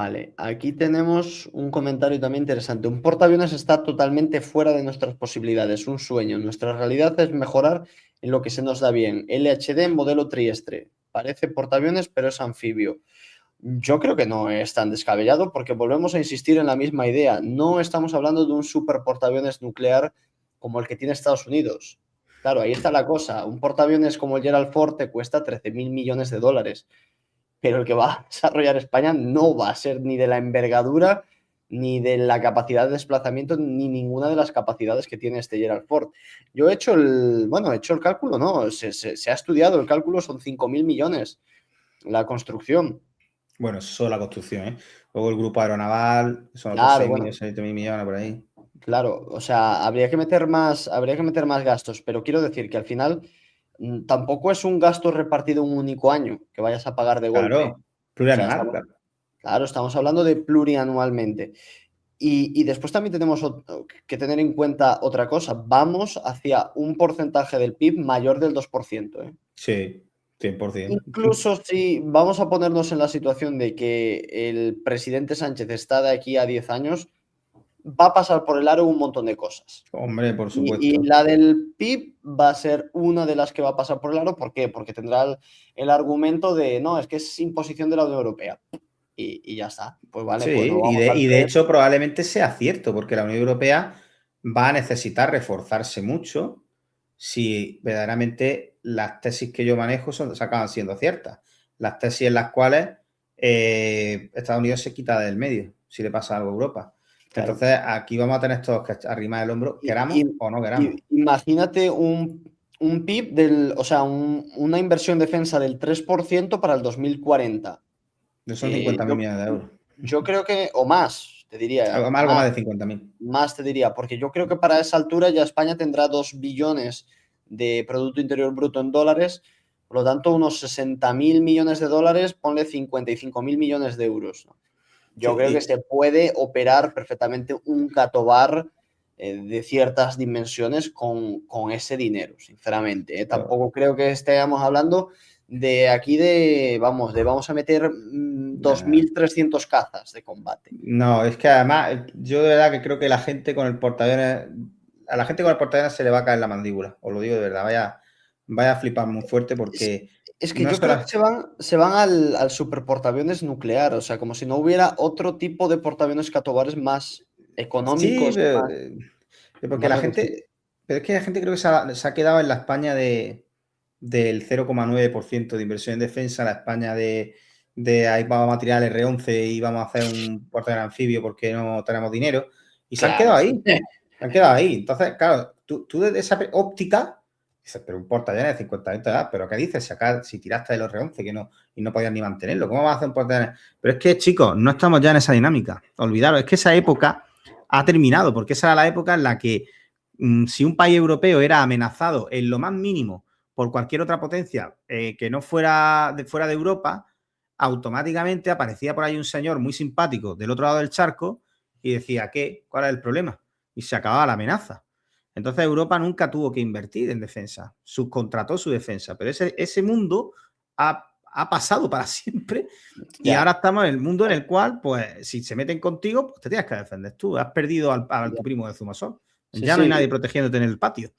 Vale, aquí tenemos un comentario también interesante. Un portaaviones está totalmente fuera de nuestras posibilidades, un sueño. Nuestra realidad es mejorar en lo que se nos da bien. LHD modelo Trieste. Parece portaaviones, pero es anfibio. Yo creo que no es tan descabellado porque volvemos a insistir en la misma idea. No estamos hablando de un super portaaviones nuclear como el que tiene Estados Unidos. Claro, ahí está la cosa. Un portaaviones como el Gerald Ford te cuesta 13.000 millones de dólares, pero el que va a desarrollar España no va a ser ni de la envergadura, ni de la capacidad de desplazamiento, ni ninguna de las capacidades que tiene este Gerald Ford. Yo he hecho el cálculo, ¿no? Se ha estudiado el cálculo, son 5.000 millones la construcción. Bueno, eso es solo la construcción, ¿eh? Luego el grupo aeronaval, son otros Claro, 6.000 o bueno, 7.000 millones por ahí. claro, o sea, habría que meter más gastos, pero quiero decir que al final tampoco es un gasto repartido en un único año que vayas a pagar de golpe. Claro, O sea, plurianual, claro. claro, estamos hablando de plurianualmente. Y después también tenemos que tener en cuenta otra cosa. Vamos hacia un porcentaje del PIB mayor del 2%, ¿eh? Sí, 100%. Incluso si vamos a ponernos en la situación de que el presidente Sánchez está de aquí a 10 años, va a pasar por el aro un montón de cosas. Hombre, por Y supuesto. la del PIB va a ser una de las que va a pasar por el aro. ¿Por qué? Porque tendrá el argumento de, no, es que es imposición de la Unión Europea. Y ya está. Pues vale, Sí, pues no y vamos de, al y de 3. hecho probablemente sea cierto, porque la Unión Europea va a necesitar reforzarse mucho si verdaderamente las tesis que yo manejo se acaban siendo ciertas. Las tesis en las cuales Estados Unidos se quita del medio si le pasa algo a Europa. Claro. Entonces aquí vamos a tener todos que arrimar el hombro, queramos o no queramos. Imagínate un PIB o sea, una inversión defensa del 3% para el 2040. Son 50.000 Yo, millones de euros. yo creo que, o más, te diría, Algo más de 50.000. más te diría, porque yo creo que para esa altura ya España tendrá 2 billones de Producto Interior Bruto en dólares, por lo tanto, unos 60.000 millones de dólares, ponle 55.000 millones de euros, ¿no? Yo creo que Sí, se puede operar perfectamente un catobar de ciertas dimensiones con ese dinero, sinceramente, ¿eh? Tampoco creo que estemos hablando de aquí vamos a meter y, 2.300 cazas de combate. no, es que además, yo de verdad que creo que la gente con el portaaviones, a la gente con el portaaviones se le va a caer la mandíbula, os lo digo de verdad, vaya a flipar muy fuerte Es, porque es que no yo creo que solo... se van al superportaaviones nuclear, o sea, como si no hubiera otro tipo de portaaviones catobares más Sí, económicos, porque más la reducidos. gente, pero es que la gente creo que se ha quedado en la España del 0,9% de inversión en defensa, la España de ahí vamos a tirar el R11 y vamos a hacer un portaaviones anfibio porque no tenemos dinero, y se han quedado Claro. ahí. Se han quedado ahí. Entonces, claro, tú desde esa óptica dices, pero un portaaviones de 50 toneladas, ¿pero qué dices? Si tiraste el R11 y no podías ni mantenerlo, ¿cómo vas a hacer un portaaviones? Pero es que, chicos, no estamos ya en esa dinámica. Olvidaros, es que esa época ha terminado, porque esa era la época en la que si un país europeo era amenazado en lo más mínimo por cualquier otra potencia que no fuera de Europa, automáticamente aparecía por ahí un señor muy simpático del otro lado del charco y decía, ¿qué? ¿Cuál es el problema? Y se acababa la amenaza. Entonces Europa nunca tuvo que invertir en defensa, subcontrató su defensa, pero ese mundo ha pasado para siempre y Ya, ahora estamos en el mundo en el cual, pues, si se meten contigo, pues te tienes que defender tú. Has perdido a ya. tu primo de Zumasol. Sí, Ya no hay sí. nadie protegiéndote en el patio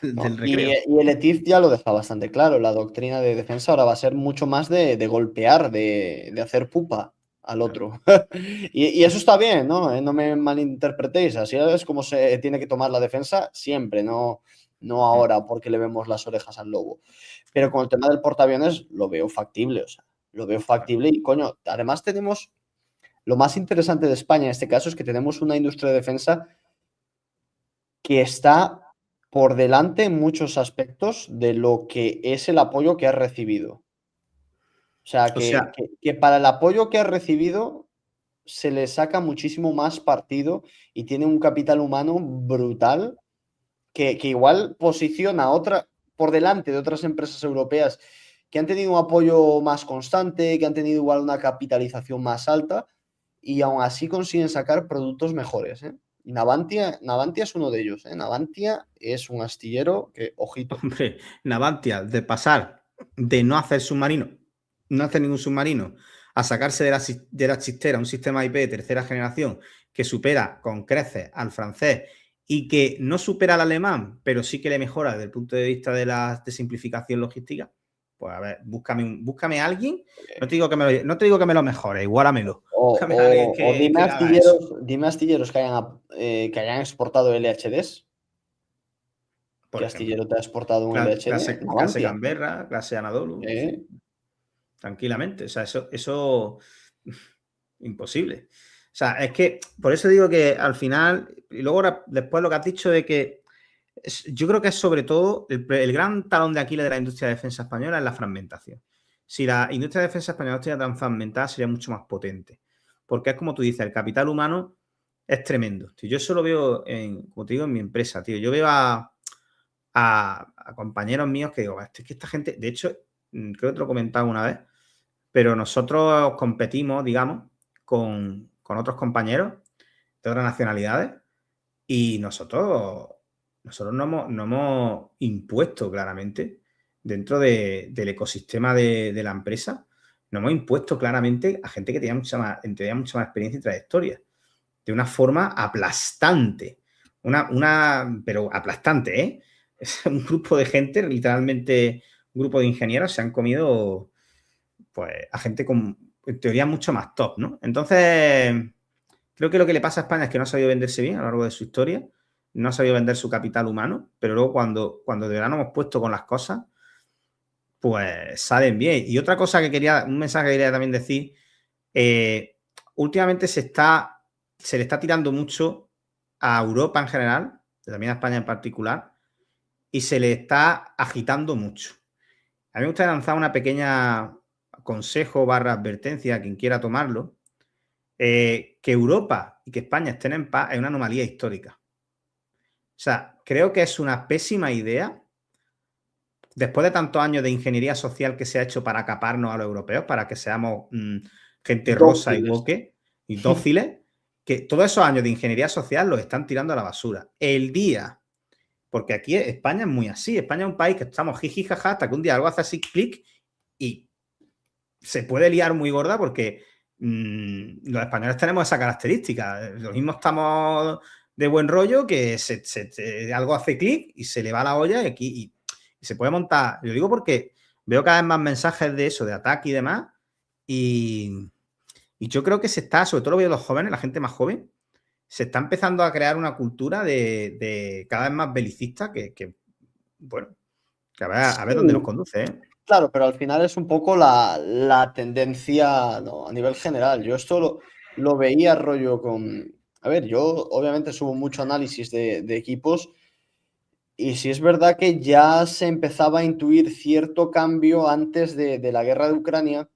No, del y, recreo. y el ETIF ya lo deja bastante claro. La doctrina de defensa ahora va a ser mucho más de golpear, de hacer pupa al otro. Y eso está bien, ¿no? No me malinterpretéis. Así es como se tiene que tomar la defensa siempre, no ahora porque le vemos las orejas al lobo. Pero con el tema del portaaviones lo veo factible, o sea, lo veo factible y coño, además tenemos, lo más interesante de España en este caso es que tenemos una industria de defensa que está por delante en muchos aspectos de lo que es el apoyo que ha recibido. O sea, O que, sea, que- que para el apoyo que ha recibido se le saca muchísimo más partido y tiene un capital humano brutal que igual posiciona a otra por delante de otras empresas europeas que han tenido un apoyo más constante, que han tenido igual una capitalización más alta y aún así consiguen sacar productos mejores, ¿eh? Y Navantia es uno de ellos, ¿eh? Navantia es un astillero que, ojito. hombre, Navantia, de pasar de no hacer submarino, no hacer ningún submarino, a sacarse de la chistera un sistema IP de tercera generación que supera con creces al francés y que no supera al alemán, pero sí que le mejora desde el punto de vista de simplificación logística, pues a ver, búscame a alguien, no te digo que me lo mejore, igualamelo. Búscame a alguien O que me haga eso. dime astilleros que hayan exportado LHDs. Por ¿Qué ejemplo, astillero te ha exportado un LHD? clase Navantia. Canberra, clase Anadolu, ¿Eh? tranquilamente. O sea, eso imposible. O sea, es que por eso digo que al final, y luego después lo que has dicho de que yo creo que es sobre todo el gran talón de Aquiles de la industria de defensa española es la fragmentación. Si la industria de defensa española estuviera tan fragmentada, sería mucho más potente. Porque es como tú dices, el capital humano es tremendo. Tío, yo eso lo veo, como te digo, en mi empresa, tío. Yo veo a compañeros míos que digo, es que esta gente, de hecho, creo que te lo he comentado una vez, pero nosotros competimos, digamos, con otros compañeros de otras nacionalidades y nosotros no hemos impuesto claramente dentro del ecosistema de la empresa, nos hemos impuesto claramente a gente que tenía mucha más experiencia y trayectoria, de una forma aplastante, pero aplastante, ¿eh? Es un grupo de gente, literalmente un grupo de ingenieros se han comido pues a gente con, en teoría, mucho más top, ¿no? Entonces, creo que lo que le pasa a España es que no ha sabido venderse bien a lo largo de su historia, no ha sabido vender su capital humano, pero luego cuando de verdad nos hemos puesto con las cosas, pues salen bien. Y otra cosa un mensaje que quería también decir, últimamente se le está tirando mucho a Europa en general, también a España en particular, y se le está agitando mucho. A mí me gustaría lanzar una pequeña consejo / advertencia a quien quiera tomarlo. Que Europa y que España estén en paz es una anomalía histórica. O sea, creo que es una pésima idea, después de tantos años de ingeniería social que se ha hecho para acaparnos a los europeos, para que seamos gente rosa y Dóciles. woke y dóciles, que todos esos años de ingeniería social los están tirando a la basura. El día, porque aquí España es muy así, España es un país que estamos jiji jaja hasta que un día algo hace así clic y se puede liar muy gorda porque los españoles tenemos esa característica. Lo mismo estamos de buen rollo que algo hace clic y se le va la olla y se puede montar. Lo digo porque veo cada vez más mensajes de eso, de ataque y demás. Y yo creo que se está, sobre todo lo veo los jóvenes, la gente más joven, se está empezando a crear una cultura de cada vez más belicista bueno, que a ver dónde nos conduce, ¿eh? Claro, pero al final es un poco la tendencia, ¿no? A nivel general. Yo esto lo veía rollo con... A ver, yo obviamente subo mucho análisis de equipos y sí es verdad que ya se empezaba a intuir cierto cambio antes de la guerra de Ucrania,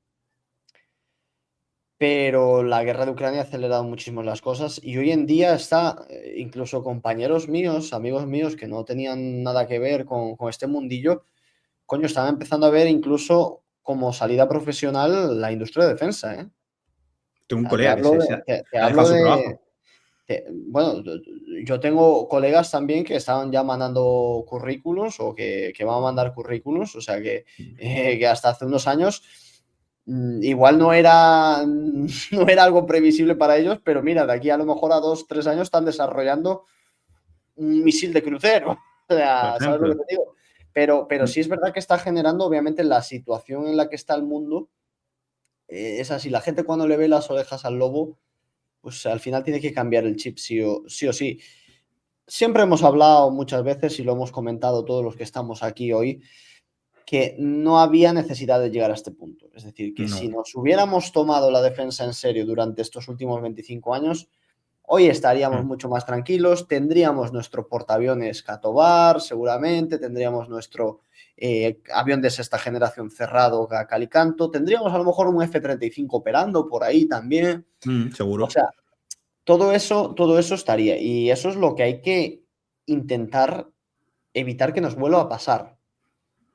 pero la guerra de Ucrania ha acelerado muchísimo las cosas y hoy en día está, incluso compañeros míos, amigos míos que no tenían nada que ver con este mundillo, coño, están empezando a ver incluso como salida profesional la industria de defensa, ¿eh? Tengo un O sea, colega que te ha dejado hablo su de, trabajo. bueno, yo tengo colegas también que estaban ya mandando currículos o que van a mandar currículos, o sea que hasta hace unos años igual no era algo previsible para ellos, pero mira, de aquí a lo mejor a 2, 3 años están desarrollando un misil de crucero. O Por sea, ¿sabes lo que ejemplo. te digo? Pero sí es verdad que está generando, obviamente, la situación en la que está el mundo. Es así, la gente cuando le ve las orejas al lobo, pues al final tiene que cambiar el chip sí o sí. Siempre hemos hablado muchas veces y lo hemos comentado todos los que estamos aquí hoy, que no había necesidad de llegar a este punto. Es decir, que si No. nos hubiéramos tomado la defensa en serio durante estos últimos 25 años, hoy estaríamos Mm. mucho más tranquilos, tendríamos nuestro portaaviones Catobar, seguramente, tendríamos nuestro avión de sexta generación cerrado Calicanto, tendríamos a lo mejor un F-35 operando por ahí también. O Seguro. sea, todo eso estaría. Y eso es lo que hay que intentar evitar que nos vuelva a pasar,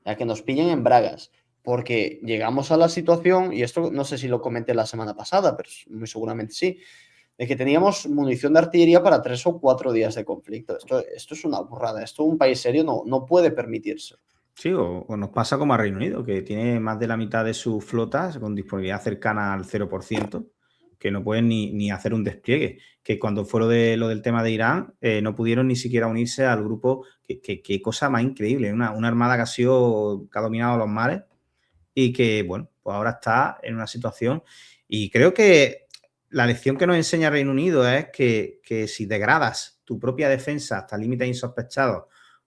a que nos pillen en bragas. Porque llegamos a la situación, y esto no sé si lo comenté la semana pasada, pero muy seguramente sí, de que teníamos munición de artillería para 3 o 4 días de conflicto. Esto es una burrada. Esto un país serio no puede permitirse. Sí, o nos pasa como a Reino Unido, que tiene más de la mitad de sus flotas con disponibilidad cercana al 0%, que no pueden ni hacer un despliegue. Que cuando fue lo del tema de Irán, no pudieron ni siquiera unirse al grupo. Qué cosa más increíble. Una armada que ha dominado los mares y que, bueno, pues ahora está en una situación. Y creo que la lección que nos enseña Reino Unido es que si degradas tu propia defensa hasta límites insospechados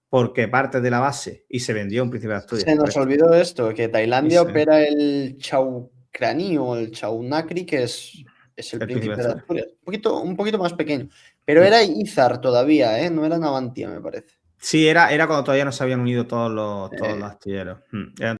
porque partes de la base y se vendió un príncipe de Asturias Se por nos esto. olvidó esto, que Y Tailandia se- opera el Chaucrani o el Chaunakri, que es el el príncipe de príncipe de Asturias. Asturias. Un poquito más pequeño. Pero Mm. era Izar todavía, ¿eh? No era Navantia, me parece. Sí, era cuando todavía no se habían unido todos los Eh, astilleros. Eran